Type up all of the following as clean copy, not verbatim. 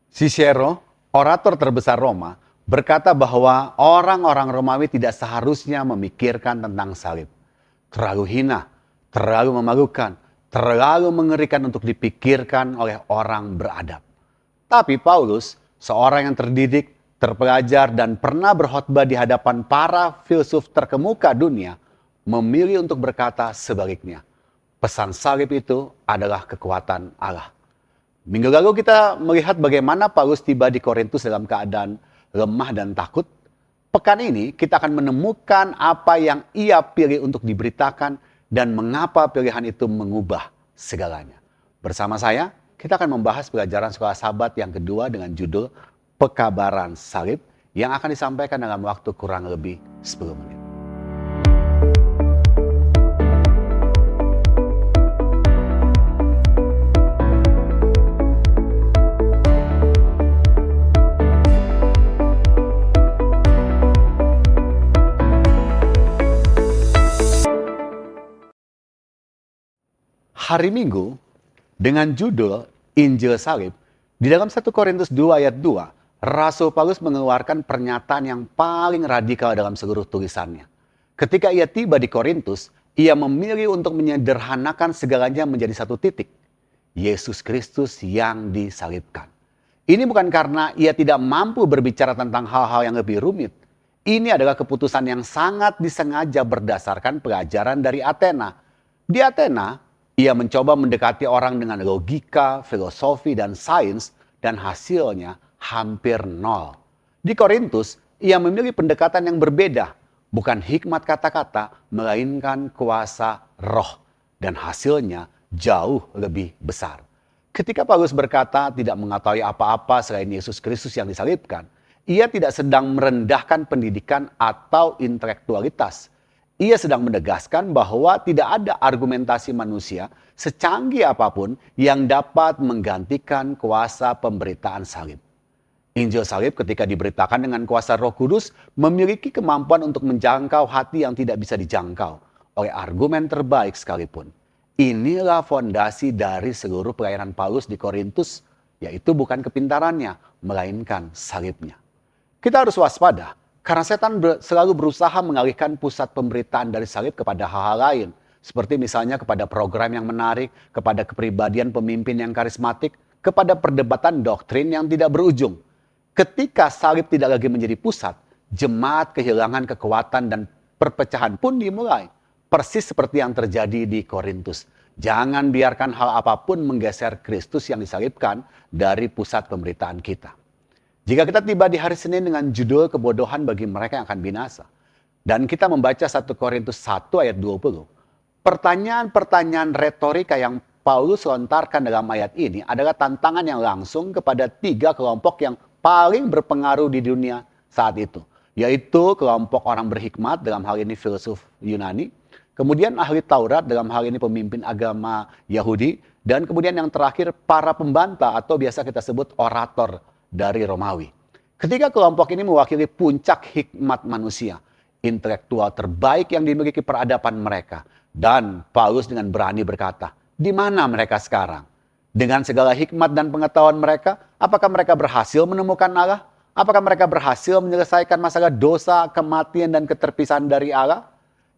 Cicero, orator terbesar Roma, berkata bahwa orang-orang Romawi tidak seharusnya memikirkan tentang salib. Terlalu hina, terlalu memalukan, terlalu mengerikan untuk dipikirkan oleh orang beradab. Tapi Paulus, seorang yang terdidik, terpelajar, dan pernah berkhotbah di hadapan para filsuf terkemuka dunia, memilih untuk berkata sebaliknya. Pesan salib itu adalah kekuatan Allah. Minggu lalu kita melihat bagaimana Paulus tiba di Korintus dalam keadaan lemah dan takut. Pekan ini kita akan menemukan apa yang ia pilih untuk diberitakan dan mengapa pilihan itu mengubah segalanya. Bersama saya, kita akan membahas pelajaran sekolah sahabat yang kedua dengan judul Pekabaran Salib yang akan disampaikan dalam waktu kurang lebih 10 menit. Hari Minggu dengan judul Injil Salib, di dalam 1 Korintus 2 ayat 2, Rasul Paulus mengeluarkan pernyataan yang paling radikal dalam seluruh tulisannya. Ketika ia tiba di Korintus, ia memilih untuk menyederhanakan segalanya menjadi satu titik. Yesus Kristus yang disalibkan. Ini bukan karena ia tidak mampu berbicara tentang hal-hal yang lebih rumit. Ini adalah keputusan yang sangat disengaja berdasarkan pelajaran dari Athena. Di Athena, ia mencoba mendekati orang dengan logika, filosofi, dan sains, dan hasilnya hampir nol. Di Korintus, ia memilih pendekatan yang berbeda, bukan hikmat kata-kata, melainkan kuasa roh, dan hasilnya jauh lebih besar. Ketika Paulus berkata tidak mengetahui apa-apa selain Yesus Kristus yang disalibkan, ia tidak sedang merendahkan pendidikan atau intelektualitas. Ia sedang menegaskan bahwa tidak ada argumentasi manusia secanggih apapun yang dapat menggantikan kuasa pemberitaan salib. Injil salib ketika diberitakan dengan kuasa Roh Kudus memiliki kemampuan untuk menjangkau hati yang tidak bisa dijangkau oleh argumen terbaik sekalipun. Inilah fondasi dari seluruh pelayanan Paulus di Korintus, yaitu bukan kepintarannya, melainkan salibnya. Kita harus waspada. Karena setan selalu berusaha mengalihkan pusat pemberitaan dari salib kepada hal-hal lain. Seperti misalnya kepada program yang menarik, kepada kepribadian pemimpin yang karismatik, kepada perdebatan doktrin yang tidak berujung. Ketika salib tidak lagi menjadi pusat, jemaat kehilangan kekuatan dan perpecahan pun dimulai. Persis seperti yang terjadi di Korintus. Jangan biarkan hal apapun menggeser Kristus yang disalibkan dari pusat pemberitaan kita. Jika kita tiba di hari Senin dengan judul kebodohan bagi mereka yang akan binasa, dan kita membaca 1 Korintus 1 ayat 20, pertanyaan-pertanyaan retorika yang Paulus lontarkan dalam ayat ini adalah tantangan yang langsung kepada 3 kelompok yang paling berpengaruh di dunia saat itu, yaitu kelompok orang berhikmat, dalam hal ini filsuf Yunani, kemudian ahli Taurat, dalam hal ini pemimpin agama Yahudi, dan kemudian yang terakhir para pembantah atau biasa kita sebut orator dari Romawi. Ketiga kelompok ini mewakili puncak hikmat manusia, intelektual terbaik yang dimiliki peradaban mereka. Dan Paulus dengan berani berkata, di mana mereka sekarang? Dengan segala hikmat dan pengetahuan mereka, apakah mereka berhasil menemukan Allah? Apakah mereka berhasil menyelesaikan masalah dosa, kematian, dan keterpisahan dari Allah?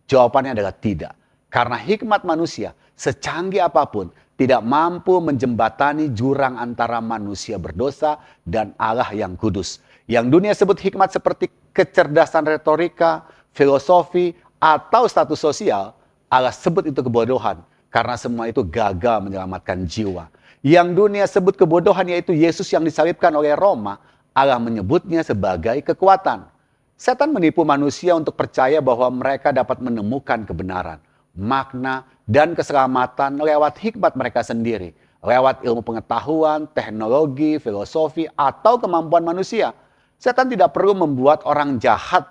Jawabannya adalah tidak. Karena hikmat manusia, secanggih apapun, tidak mampu menjembatani jurang antara manusia berdosa dan Allah yang kudus. Yang dunia sebut hikmat seperti kecerdasan retorika, filosofi, atau status sosial, Allah sebut itu kebodohan. Karena semua itu gagal menyelamatkan jiwa. Yang dunia sebut kebodohan yaitu Yesus yang disalibkan oleh Roma, Allah menyebutnya sebagai kekuatan. Setan menipu manusia untuk percaya bahwa mereka dapat menemukan kebenaran, makna, dan keselamatan lewat hikmat mereka sendiri. Lewat ilmu pengetahuan, teknologi, filosofi, atau kemampuan manusia. Setan tidak perlu membuat orang jahat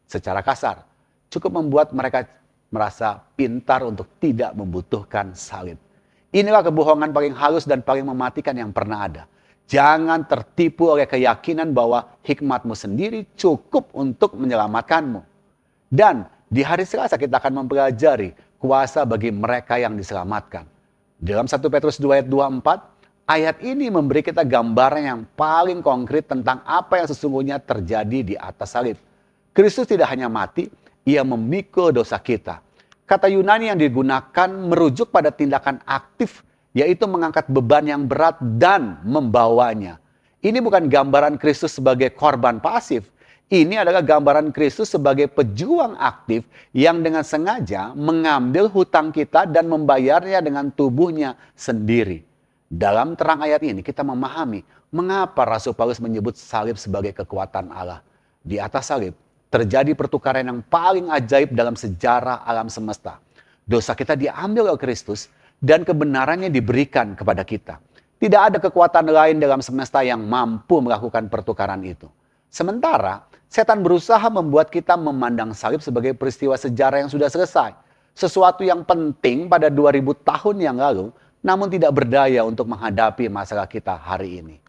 secara kasar. Cukup membuat mereka merasa pintar untuk tidak membutuhkan salib. Inilah kebohongan paling halus dan paling mematikan yang pernah ada. Jangan tertipu oleh keyakinan bahwa hikmatmu sendiri cukup untuk menyelamatkanmu. Dan di hari Selasa kita akan mempelajari kuasa bagi mereka yang diselamatkan. Dalam 1 Petrus 2 ayat 24, Ayat ini memberi kita gambaran yang paling konkret tentang apa yang sesungguhnya terjadi di atas salib. Kristus tidak hanya mati, ia memikul dosa kita. Kata Yunani yang digunakan merujuk pada tindakan aktif, yaitu mengangkat beban yang berat dan membawanya. Ini bukan gambaran Kristus sebagai korban pasif. Ini adalah gambaran Kristus sebagai pejuang aktif yang dengan sengaja mengambil hutang kita dan membayarnya dengan tubuhnya sendiri. Dalam terang ayat ini kita memahami mengapa Rasul Paulus menyebut salib sebagai kekuatan Allah. Di atas salib terjadi pertukaran yang paling ajaib dalam sejarah alam semesta. Dosa kita diambil oleh Kristus dan kebenarannya diberikan kepada kita. Tidak ada kekuatan lain dalam semesta yang mampu melakukan pertukaran itu. Sementara setan berusaha membuat kita memandang salib sebagai peristiwa sejarah yang sudah selesai. Sesuatu yang penting pada 2000 tahun yang lalu, namun tidak berdaya untuk menghadapi masalah kita hari ini.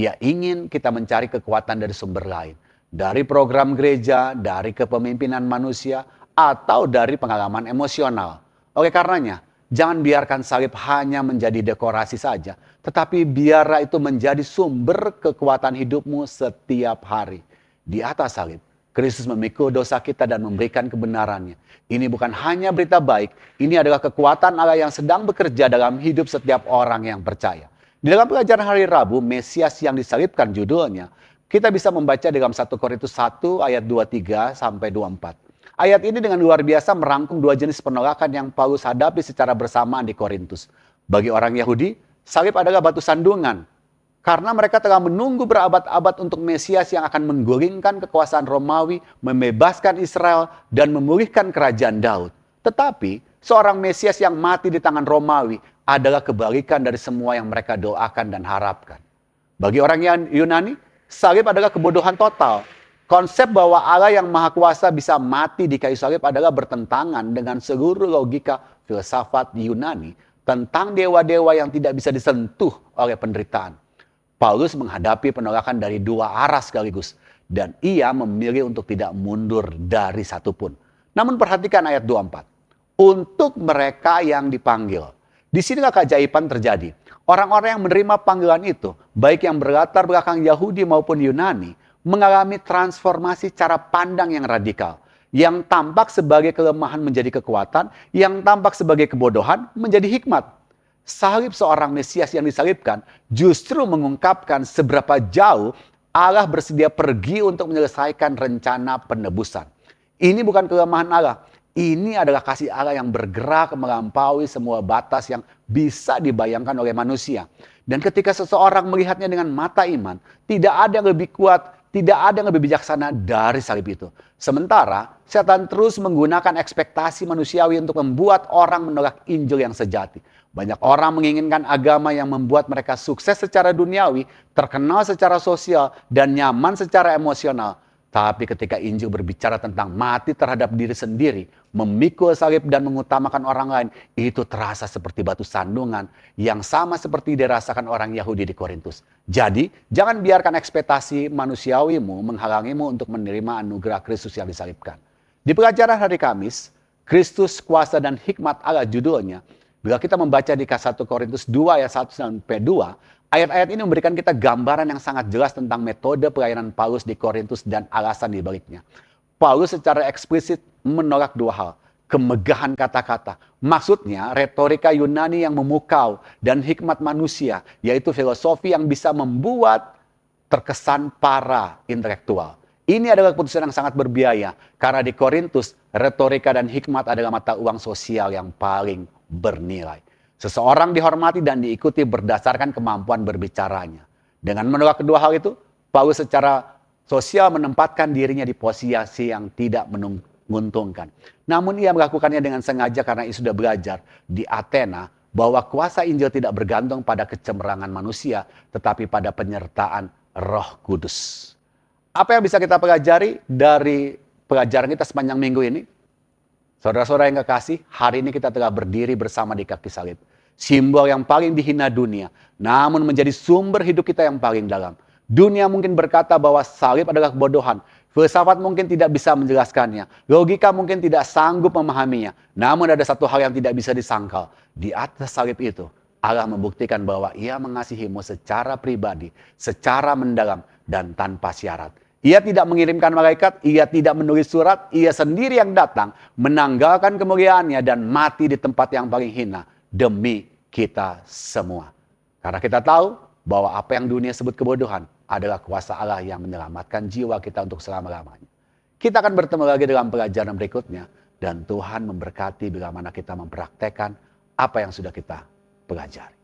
Ia ingin kita mencari kekuatan dari sumber lain. Dari program gereja, dari kepemimpinan manusia, atau dari pengalaman emosional. Oleh karenanya, jangan biarkan salib hanya menjadi dekorasi saja, tetapi biarlah itu menjadi sumber kekuatan hidupmu setiap hari. Di atas salib, Kristus memikul dosa kita dan memberikan kebenarannya. Ini bukan hanya berita baik, ini adalah kekuatan Allah yang sedang bekerja dalam hidup setiap orang yang percaya. Di dalam pelajaran hari Rabu, Mesias yang disalibkan judulnya, kita bisa membaca dalam 1 Korintus 1 ayat 23 sampai 24. Ayat ini dengan luar biasa merangkum dua jenis penolakan yang Paulus hadapi secara bersamaan di Korintus. Bagi orang Yahudi, salib adalah batu sandungan. Karena mereka telah menunggu berabad-abad untuk Mesias yang akan menggulingkan kekuasaan Romawi, membebaskan Israel, dan memulihkan kerajaan Daud. Tetapi, seorang Mesias yang mati di tangan Romawi adalah kebalikan dari semua yang mereka doakan dan harapkan. Bagi orang Yunani, salib adalah kebodohan total. Konsep bahwa Allah yang Maha Kuasa bisa mati di kayu salib adalah bertentangan dengan seluruh logika filsafat Yunani tentang dewa-dewa yang tidak bisa disentuh oleh penderitaan. Paulus menghadapi penolakan dari dua arah sekaligus, dan ia memilih untuk tidak mundur dari satupun. Namun perhatikan ayat 24. Untuk mereka yang dipanggil. Disinilah keajaiban terjadi. Orang-orang yang menerima panggilan itu, baik yang berlatar belakang Yahudi maupun Yunani, mengalami transformasi cara pandang yang radikal. Yang tampak sebagai kelemahan menjadi kekuatan, yang tampak sebagai kebodohan menjadi hikmat. Salib seorang Mesias yang disalibkan justru mengungkapkan seberapa jauh Allah bersedia pergi untuk menyelesaikan rencana penebusan. Ini bukan kelemahan Allah. Ini adalah kasih Allah yang bergerak melampaui semua batas yang bisa dibayangkan oleh manusia. Dan ketika seseorang melihatnya dengan mata iman, tidak ada yang lebih kuat, tidak ada yang lebih bijaksana dari salib itu. Sementara, setan terus menggunakan ekspektasi manusiawi untuk membuat orang menolak Injil yang sejati. Banyak orang menginginkan agama yang membuat mereka sukses secara duniawi, terkenal secara sosial, dan nyaman secara emosional. Tapi ketika Injil berbicara tentang mati terhadap diri sendiri, memikul salib dan mengutamakan orang lain, itu terasa seperti batu sandungan yang sama seperti dirasakan orang Yahudi di Korintus. Jadi, jangan biarkan ekspektasi manusiawimu menghalangimu untuk menerima anugerah Kristus yang disalibkan. Di pelajaran hari Kamis, Kristus, kuasa dan hikmat Allah judulnya, bila kita membaca di 1 Korintus 2 ayat 1 sampai 2, ayat-ayat ini memberikan kita gambaran yang sangat jelas tentang metode pelayanan Paulus di Korintus dan alasan di baliknya. Paulus secara eksplisit menolak dua hal. Kemegahan kata-kata. Maksudnya retorika Yunani yang memukau dan hikmat manusia, yaitu filosofi yang bisa membuat terkesan para intelektual. Ini adalah keputusan yang sangat berbiaya karena di Korintus retorika dan hikmat adalah mata uang sosial yang paling bernilai. Seseorang dihormati dan diikuti berdasarkan kemampuan berbicaranya. Dengan menolak kedua hal itu, Paulus secara sosial menempatkan dirinya di posisi yang tidak menguntungkan. Namun ia melakukannya dengan sengaja karena ia sudah belajar di Athena bahwa kuasa Injil tidak bergantung pada kecemerlangan manusia, tetapi pada penyertaan Roh Kudus. Apa yang bisa kita pelajari dari pelajaran kita sepanjang minggu ini? Saudara-saudara yang kekasih, hari ini kita telah berdiri bersama di kaki salib. Simbol yang paling dihina dunia, namun menjadi sumber hidup kita yang paling dalam. Dunia mungkin berkata bahwa salib adalah kebodohan. Filsafat mungkin tidak bisa menjelaskannya. Logika mungkin tidak sanggup memahaminya. Namun ada satu hal yang tidak bisa disangkal. Di atas salib itu, Allah membuktikan bahwa ia mengasihimu secara pribadi, secara mendalam, dan tanpa syarat. Ia tidak mengirimkan malaikat, ia tidak menulis surat, ia sendiri yang datang, menanggalkan kemuliaannya dan mati di tempat yang paling hina demi kita semua. Karena kita tahu bahwa apa yang dunia sebut kebodohan adalah kuasa Allah yang menyelamatkan jiwa kita untuk selama-lamanya. Kita akan bertemu lagi dalam pelajaran berikutnya. Dan Tuhan memberkati bila mana kita mempraktekkan apa yang sudah kita pelajari.